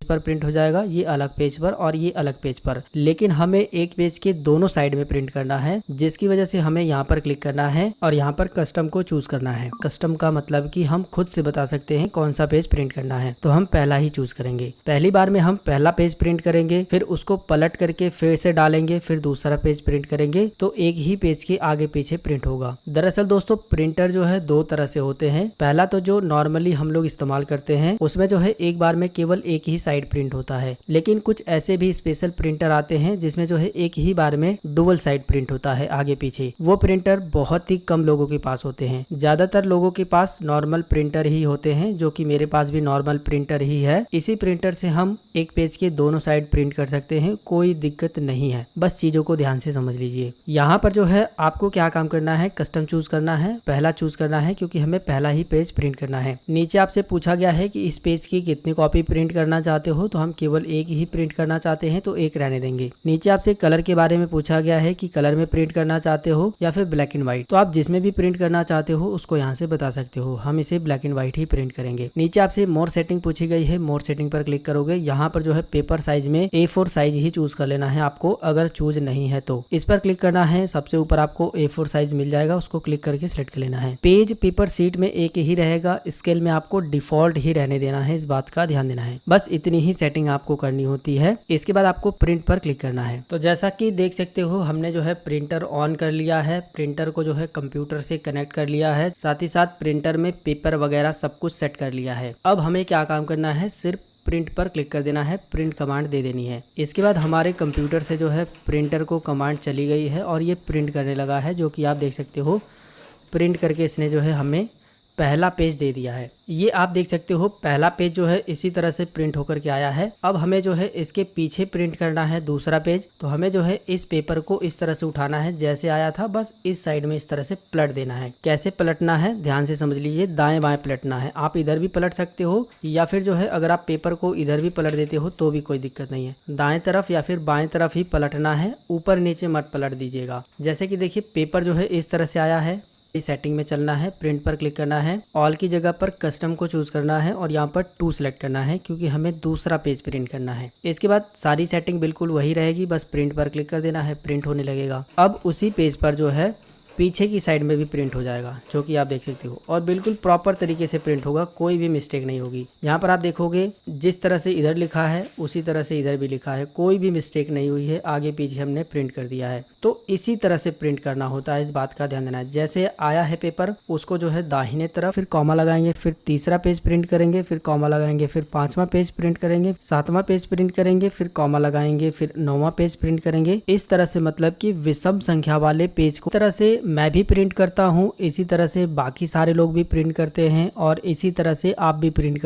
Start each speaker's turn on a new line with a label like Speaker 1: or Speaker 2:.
Speaker 1: पर प्रिंट हो जाएगा, ये अलग पेज पर और ये अलग पेज पर। लेकिन हमें एक पेज के दोनों साइड में प्रिंट करना है, जिसकी वजह से हमें यहाँ पर क्लिक करना है और यहाँ पर कस्टम को चूज करना है। कस्टम का मतलब कि हम खुद से बता सकते हैं कौन सा पेज प्रिंट करना है, तो हम पहला ही चूज करेंगे। पहली बार में हम पहला पेज प्रिंट करेंगे, फिर उसको पलट करके फिर से डालेंगे, फिर दूसरा पेज प्रिंट करेंगे, तो एक ही पेज के आगे पीछे प्रिंट होगा। दरअसल दोस्तों प्रिंटर जो है दो तरह से होते हैं। पहला तो जो नॉर्मली हम लोग इस्तेमाल करते हैं उसमें जो है एक बार में केवल एक ही साइड प्रिंट होता है, लेकिन कुछ ऐसे भी स्पेशल प्रिंटर आते हैं जिसमें जो है एक ही बार में डुअल साइड प्रिंट होता है आगे पीछे। वो प्रिंटर बहुत ही कम लोगों के पास होते हैं, ज्यादातर लोगों के पास नॉर्मल प्रिंटर ही होते हैं, जो कि मेरे पास भी नॉर्मल प्रिंटर ही है। इसी प्रिंटर से हम एक पेज के दोनों साइड प्रिंट कर सकते हैं, कोई दिक्कत नहीं है। बस चीजों को ध्यान से समझ लीजिए। यहाँ पर जो है आपको क्या काम करना है, कस्टम चूज करना है, पहला चूज करना है क्योंकि हमें पहला ही पेज प्रिंट करना है। नीचे आपसे पूछा गया है कि इस पेज की कितनी कॉपी प्रिंट करना चाहते हो, तो हम केवल एक ही प्रिंट करना चाहते हैं तो एक रहने देंगे। नीचे आपसे कलर के बारे में पूछा गया है कि कलर में प्रिंट करना चाहते हो या फिर ब्लैक एंड व्हाइट, तो आप जिसमें भी प्रिंट करना चाहते हो उसको यहाँ से बता सकते हो। हम इसे black and white he print करेंगे। नीचे आपसे मोर सेटिंग पूछी गई है, मोर सेटिंग पर क्लिक करोगे। यहाँ पर जो है पेपर साइज में A4 साइज ही चूज कर लेना है आपको, अगर चूज नहीं है तो इस पर क्लिक करना है। सबसे ऊपर आपको A4 साइज मिल जाएगा, उसको क्लिक करके सिलेक्ट कर लेना है। पेज पेपर सीट में एक ही रहेगा, स्केल में आपको डिफॉल्ट ही रहने देना है, इस बात का ध्यान देना है। बस इतनी ही सेटिंग आपको करनी होती है। इसके बाद आपको प्रिंट पर क्लिक करना है। तो जैसा कि देख सकते हो हमने जो है प्रिंटर ऑन कर लिया है, प्रिंटर को जो है कंप्यूटर से कनेक्ट कर लिया है, साथ ही साथ प्रिंटर में पेपर वगैरह सब कुछ सेट कर लिया है। अब हमें क्या काम करना है, सिर्फ प्रिंट पर क्लिक कर देना है, प्रिंट कमांड दे देनी है। इसके बाद हमारे कंप्यूटर से जो है प्रिंटर को कमांड चली गई है और ये प्रिंट करने लगा है, जो कि आप देख सकते हो। प्रिंट करके इसने जो है हमें पहला पेज दे दिया है। ये आप देख सकते हो पहला पेज जो है इसी तरह से प्रिंट होकर के आया है। अब हमें जो है इसके पीछे प्रिंट करना है दूसरा पेज, तो हमें जो है इस पेपर को इस तरह से उठाना है, जैसे आया था बस इस साइड में इस तरह से पलट देना है। कैसे पलटना है ध्यान से समझ लीजिए, दाएं बाएं पलटना है। आप इधर भी पलट सकते हो या फिर जो है अगर आप पेपर को इधर भी पलट देते हो तो भी कोई दिक्कत नहीं है। दाएं तरफ या फिर बाएं तरफ ही पलटना है, ऊपर नीचे मत पलट दीजिएगा। जैसे कि देखिए पेपर जो है इस तरह से आया है। इस सेटिंग में चलना है, प्रिंट पर क्लिक करना है, ऑल की जगह पर कस्टम को चूज करना है और यहाँ पर 2 सेलेक्ट करना है क्योंकि हमें दूसरा पेज प्रिंट करना है। इसके बाद सारी सेटिंग बिल्कुल वही रहेगी, बस प्रिंट पर क्लिक कर देना है, प्रिंट होने लगेगा। अब उसी पेज पर जो है पीछे की साइड में भी प्रिंट हो जाएगा, जो कि आप देख सकते हो, और बिल्कुल प्रॉपर तरीके से प्रिंट होगा, कोई भी मिस्टेक नहीं होगी। यहाँ पर आप देखोगे जिस तरह से इधर लिखा है उसी तरह से इधर भी लिखा है, कोई भी मिस्टेक नहीं हुई है, आगे पीछे हमने प्रिंट कर दिया है। तो इसी तरह से प्रिंट करना होता है, इस बात का ध्यान देना है। जैसे आया है पेपर उसको जो है दाहिने तरफ फिर कॉमा लगाएंगे, फिर तीसरा पेज प्रिंट करेंगे, फिर कॉमा लगाएंगे, फिर 5वां पेज प्रिंट करेंगे, 7वां पेज प्रिंट करेंगे, फिर कॉमा लगाएंगे, फिर 9वां पेज प्रिंट करेंगे। इस तरह से मतलब कि विषम संख्या वाले पेज को तरह से मैं भी प्रिंट करता हूँ, इसी तरह से बाकी सारे लोग भी प्रिंट करते हैं और इसी तरह से आप भी प्रिंट